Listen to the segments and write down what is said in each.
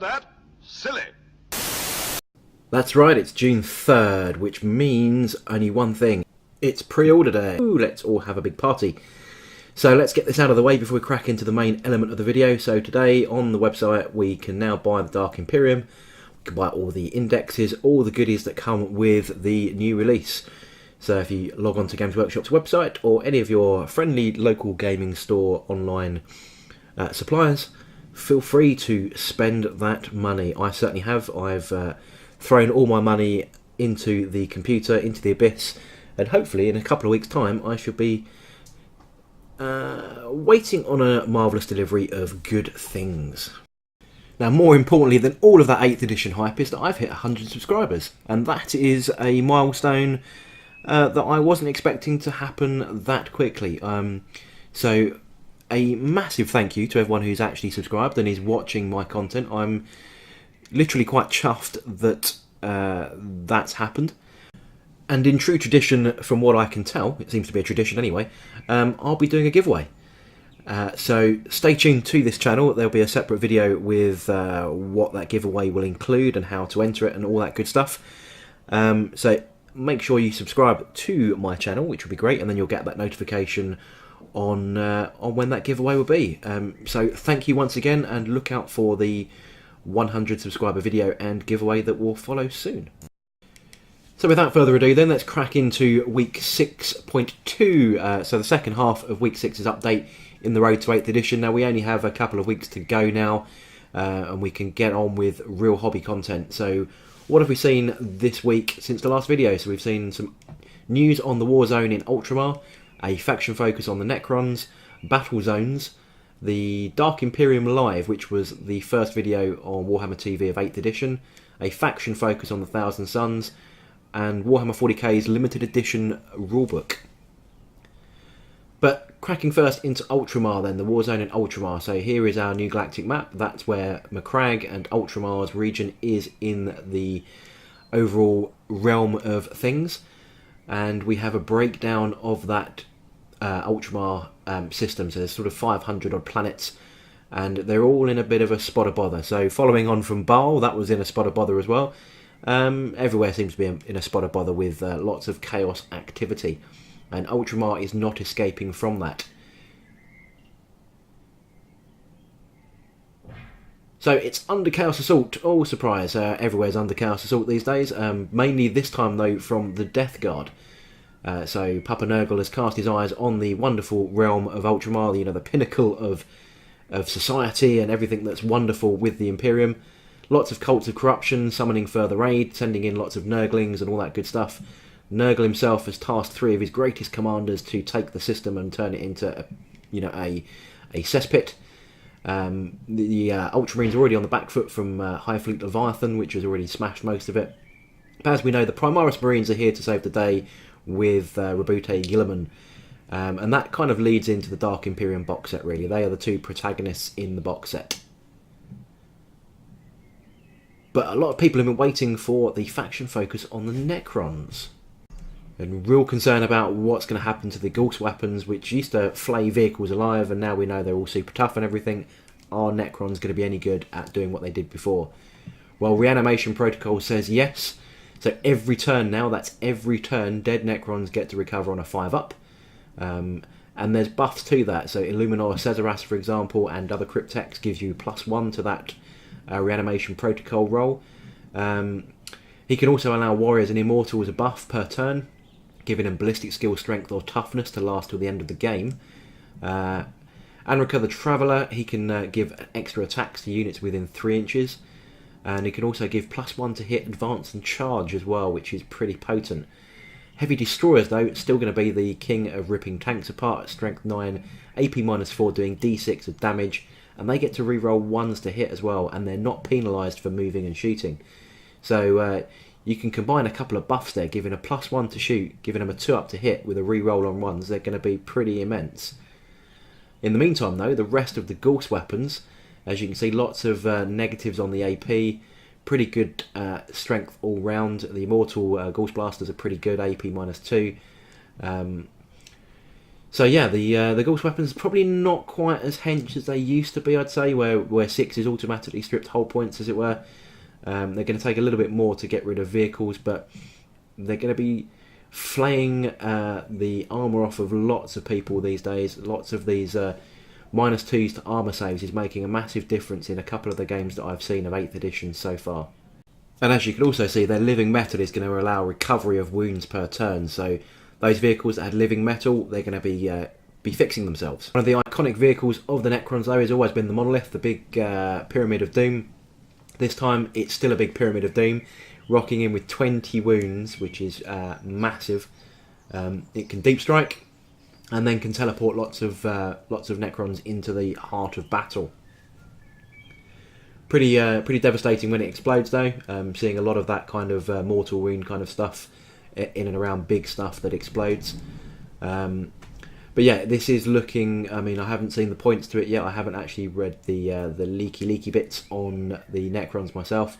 that silly. That's right, it's June 3rd, which means only one thing. It's pre-order day. Ooh, let's all have a big party. So let's get this out of the way before we crack into the main element of the video. So today on the website we can now buy the Dark Imperium. We can buy all the indexes, all the goodies that come with the new release. So if you log on to Games Workshop's website or any of your friendly local gaming store online suppliers, feel free to spend that money. I certainly have. I've thrown all my money into the computer, into the abyss, and hopefully in a couple of weeks' time I should be waiting on a marvellous delivery of good things. Now, more importantly than all of that 8th edition hype is that I've hit 100 subscribers, and that is a milestone that I wasn't expecting to happen that quickly. So a massive thank you to everyone who's actually subscribed and is watching my content. I'm literally quite chuffed that that's happened. And in true tradition, from what I can tell, it seems to be a tradition anyway, I'll be doing a giveaway. So stay tuned to this channel. There'll be a separate video with what that giveaway will include and how to enter it and all that good stuff. So make sure you subscribe to my channel, which will be great, and then you'll get that notification on when that giveaway will be. So thank you once again, and look out for the 100 subscriber video and giveaway that will follow soon. So without further ado then, let's crack into week 6.2, so the second half of week 6's update in the road to 8th edition. Now we only have a couple of weeks to go now, and we can get on with real hobby content. So what have we seen this week since the last video? So we've seen some news on the war zone in Ultramar, a faction focus on the Necrons, battle zones, the Dark Imperium Live, which was the first video on Warhammer TV of 8th edition, a faction focus on the Thousand Suns, and Warhammer 40k's limited edition rulebook. But cracking first into Ultramar then, the war zone in Ultramar. So here is our new galactic map. That's where Macragge and Ultramar's region is in the overall realm of things. And we have a breakdown of that Ultramar system. So there's sort of 500 odd planets, and they're all in a bit of a spot of bother. So following on from Baal, that was in a spot of bother as well. Everywhere seems to be in a spot of bother with lots of chaos activity, and Ultramar is not escaping from that. So it's under Chaos Assault. Oh, surprise, everywhere's under Chaos Assault these days, mainly this time though from the Death Guard. So Papa Nurgle has cast his eyes on the wonderful realm of Ultramar, you know, the pinnacle of society and everything that's wonderful with the Imperium. Lots of cults of corruption, summoning further aid, sending in lots of Nurglings and all that good stuff. Nurgle himself has tasked 3 of his greatest commanders to take the system and turn it into, a cesspit. The Ultramarines are already on the back foot from High Fleet Leviathan, which has already smashed most of it. But as we know, the Primaris Marines are here to save the day with Rabute Gilliman. And that kind of leads into the Dark Imperium box set, really. They are the 2 protagonists in the box set. But a lot of people have been waiting for the faction focus on the Necrons. And real concern about what's going to happen to the Gauss weapons, which used to flay vehicles alive, and now we know they're all super tough and everything. Are Necrons going to be any good at doing what they did before? Well, Reanimation Protocol says yes. So every turn now, that's every turn, dead Necrons get to recover on a 5-up. And there's buffs to that. So Illuminor Caesaras, for example, and other Cryptex gives you +1 to that Reanimation Protocol roll. He can also allow Warriors and Immortals a buff per turn, giving them ballistic skill, strength or toughness to last till the end of the game. Anrika the Traveller, he can give extra attacks to units within 3 inches, and he can also give +1 to hit, advance and charge as well, which is pretty potent. Heavy Destroyers though, still going to be the king of ripping tanks apart at strength 9, AP -4 doing D6 of damage, and they get to reroll 1s to hit as well, and they're not penalised for moving and shooting. So you can combine a couple of buffs there, giving a +1 to shoot, giving them a 2-up to hit with a reroll on 1s. They're going to be pretty immense. In the meantime though, the rest of the Gauss weapons, as you can see, lots of negatives on the AP, pretty good strength all round. The Immortal Gauss Blasters are pretty good, AP -2. So yeah, the Gauss weapons probably not quite as hench as they used to be, I'd say, where 6 is automatically stripped hull points, as it were. They're going to take a little bit more to get rid of vehicles, but they're going to be flaying the armour off of lots of people these days. Lots of these -2s to armour saves is making a massive difference in a couple of the games that I've seen of 8th edition so far. And as you can also see, their living metal is going to allow recovery of wounds per turn, so those vehicles that had living metal, they're going to be fixing themselves. One of the iconic vehicles of the Necrons, though, has always been the monolith, the big Pyramid of Doom. This time, it's still a big Pyramid of Doom, rocking in with 20 wounds, which is massive. It can deep strike, and then can teleport lots of Necrons into the heart of battle. Pretty devastating when it explodes, though. Seeing a lot of that kind of mortal wound kind of stuff in and around big stuff that explodes. But yeah, this is looking. I mean, I haven't seen the points to it yet. I haven't actually read the leaky bits on the Necrons myself.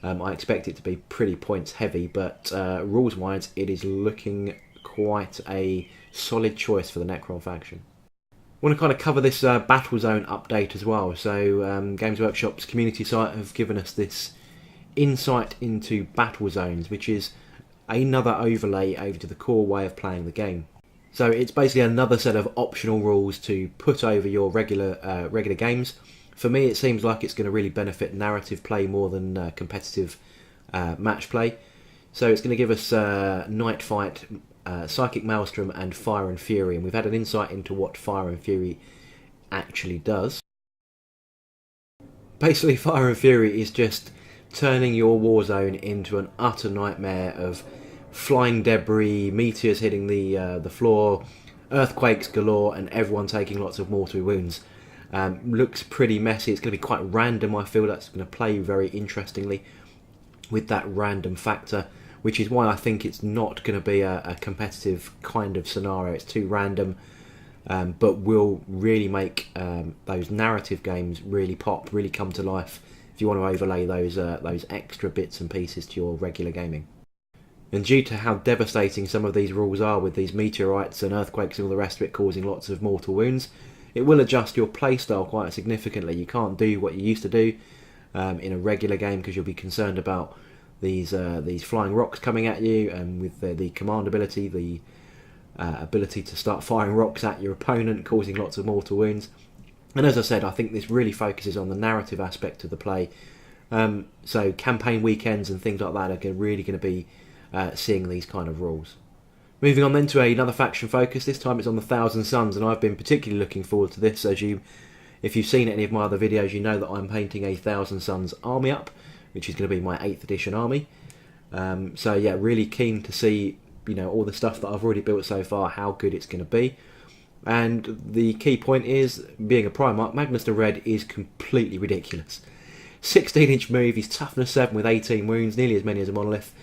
I expect it to be pretty points heavy, but rules wise, it is looking quite a solid choice for the Necron faction. I want to kind of cover this Battle Zone update as well. So Games Workshop's community site have given us this insight into Battle Zones, which is another overlay over to the core way of playing the game. So it's basically another set of optional rules to put over your regular games. For me, it seems like it's going to really benefit narrative play more than competitive match play. So it's going to give us Night Fight, Psychic Maelstrom and Fire and Fury, and we've had an insight into what Fire and Fury actually does. Basically, Fire and Fury is just turning your war zone into an utter nightmare of flying debris, meteors hitting the floor, earthquakes galore, and everyone taking lots of mortal wounds. Looks pretty messy. It's going to be quite random. I feel that's going to play very interestingly with that random factor, which is why I think it's not going to be a competitive kind of scenario. It's too random, but will really make those narrative games really pop, really come to life if you want to overlay those extra bits and pieces to your regular gaming. And due to how devastating some of these rules are, with these meteorites and earthquakes and all the rest of it causing lots of mortal wounds, it will adjust your playstyle quite significantly. You can't do what you used to do in a regular game because you'll be concerned about these flying rocks coming at you, and with the command ability, the ability to start firing rocks at your opponent, causing lots of mortal wounds. And as I said, I think this really focuses on the narrative aspect of the play. So campaign weekends and things like that are really going to be seeing these kind of rules. Moving on then to another faction focus. This time it's on the Thousand Suns, and I've been particularly looking forward to this. If you've seen any of my other videos, you know that I'm painting a Thousand Suns army up, which is going to be my 8th edition army. So yeah, really keen to see all the stuff that I've already built so far, how good it's going to be. And the key point is, being a Primarch, Magnus the Red is completely ridiculous. 16-inch move, he's toughness 7 with 18 wounds, nearly as many as a monolith.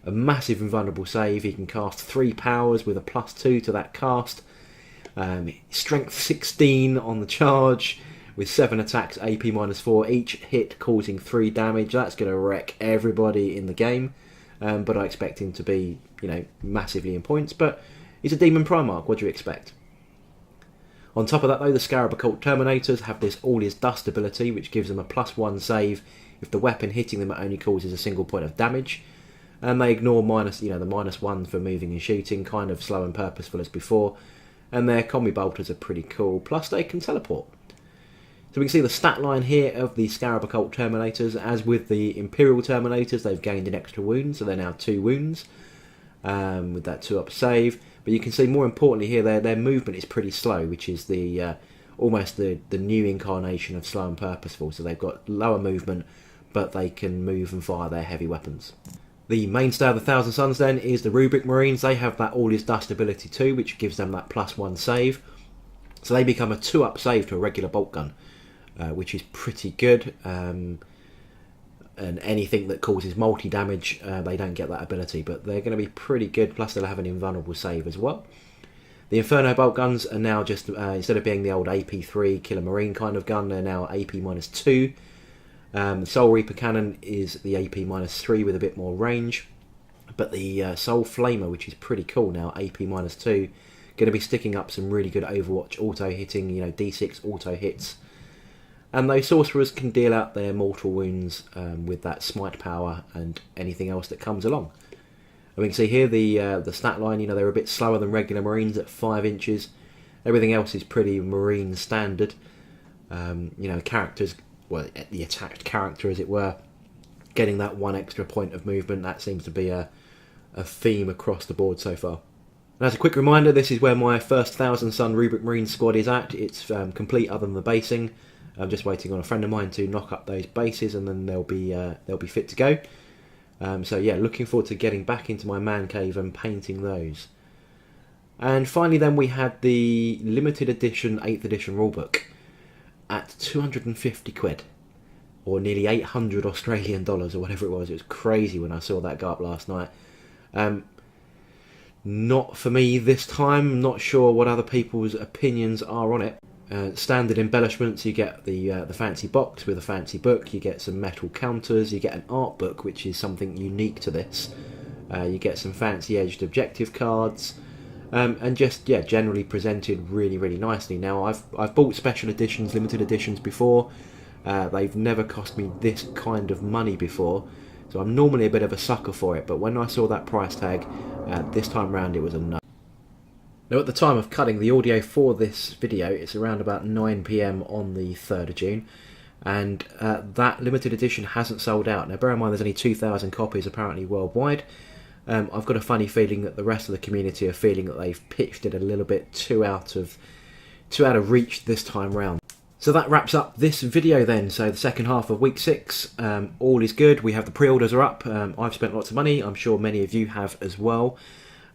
A massive invulnerable save, he can cast 3 powers with a +2 to that cast. Strength 16 on the charge, with 7 attacks, AP -4, each hit causing 3 damage. That's going to wreck everybody in the game, but I expect him to be, massively in points. But he's a Demon Primarch, what do you expect? On top of that, though, the Scarab Occult Terminators have this All Is Dust ability, which gives them a +1 save if the weapon hitting them only causes a single point of damage. And they ignore the -1 for moving and shooting, kind of slow and purposeful as before. And their combi bolters are pretty cool, plus they can teleport. So we can see the stat line here of the Scarab Occult Terminators. As with the Imperial Terminators, they've gained an extra wound, so they're now 2 wounds with that 2-up save. But you can see, more importantly here, their movement is pretty slow, which is the almost the new incarnation of slow and purposeful. So they've got lower movement, but they can move and fire their heavy weapons. The mainstay of the Thousand Suns then is the Rubric Marines. They have that All Is Dust ability too, which gives them that +1 save. So they become a 2-up save to a regular bolt gun, which is pretty good. And anything that causes multi-damage, they don't get that ability, but they're going to be pretty good, plus they'll have an invulnerable save as well. The Inferno bolt guns are now just, instead of being the old AP3 Killer Marine kind of gun, they're now AP -2. Soul Reaper Cannon is the AP -3 with a bit more range, but the Soul Flamer, which is pretty cool now, AP -2, Going to be sticking up some really good Overwatch auto hitting, you know, D6 auto hits. And those sorcerers can deal out their mortal wounds with that smite power and anything else that comes along. And we can see here the stat line, you know, they're a bit slower than regular Marines at 5 inches. Everything else is pretty Marine standard. You know, characters, well, the attacked character as it were, getting that 1 extra point of movement, that seems to be a theme across the board so far. And as a quick reminder, this is where my first 1000 Sun Rubric Marine squad is at. It's complete other than the basing. I'm just waiting on a friend of mine to knock up those bases, and then they'll be fit to go. So yeah, looking forward to getting back into my man cave and painting those. And finally then we had the limited edition 8th edition rulebook at 250 quid. Or nearly 800 Australian dollars or whatever it was. It was crazy when I saw that go up last night. Not for me this time. Not sure what other people's opinions are on it. Standard embellishments, you get the fancy box with a fancy book, you get some metal counters, you get an art book, which is something unique to this. You get some fancy edged objective cards, and just, yeah, generally presented really, really nicely. Now, I've bought special editions, limited editions before. They've never cost me this kind of money before, so I'm normally a bit of a sucker for it, but when I saw that price tag, this time round it was a no. Now, at the time of cutting the audio for this video, it's around about 9 PM on the 3rd of June, and that limited edition hasn't sold out. Now, bear in mind there's only 2,000 copies apparently worldwide. I've got a funny feeling that the rest of the community are feeling that they've pitched it a little bit too out of reach this time round. So that wraps up this video then. So the second half of week 6, all is good. We have the pre-orders are up. I've spent lots of money. I'm sure many of you have as well.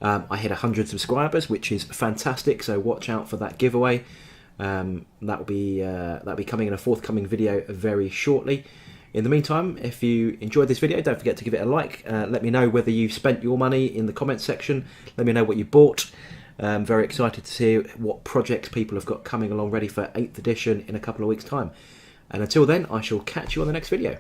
I hit 100 subscribers, which is fantastic, so watch out for that giveaway. That'll be coming in a forthcoming video very shortly. In the meantime, if you enjoyed this video, don't forget to give it a like. Let me know whether you spent your money in the comments section. Let me know what you bought. I'm very excited to see what projects people have got coming along ready for 8th edition in a couple of weeks' time. And until then, I shall catch you on the next video.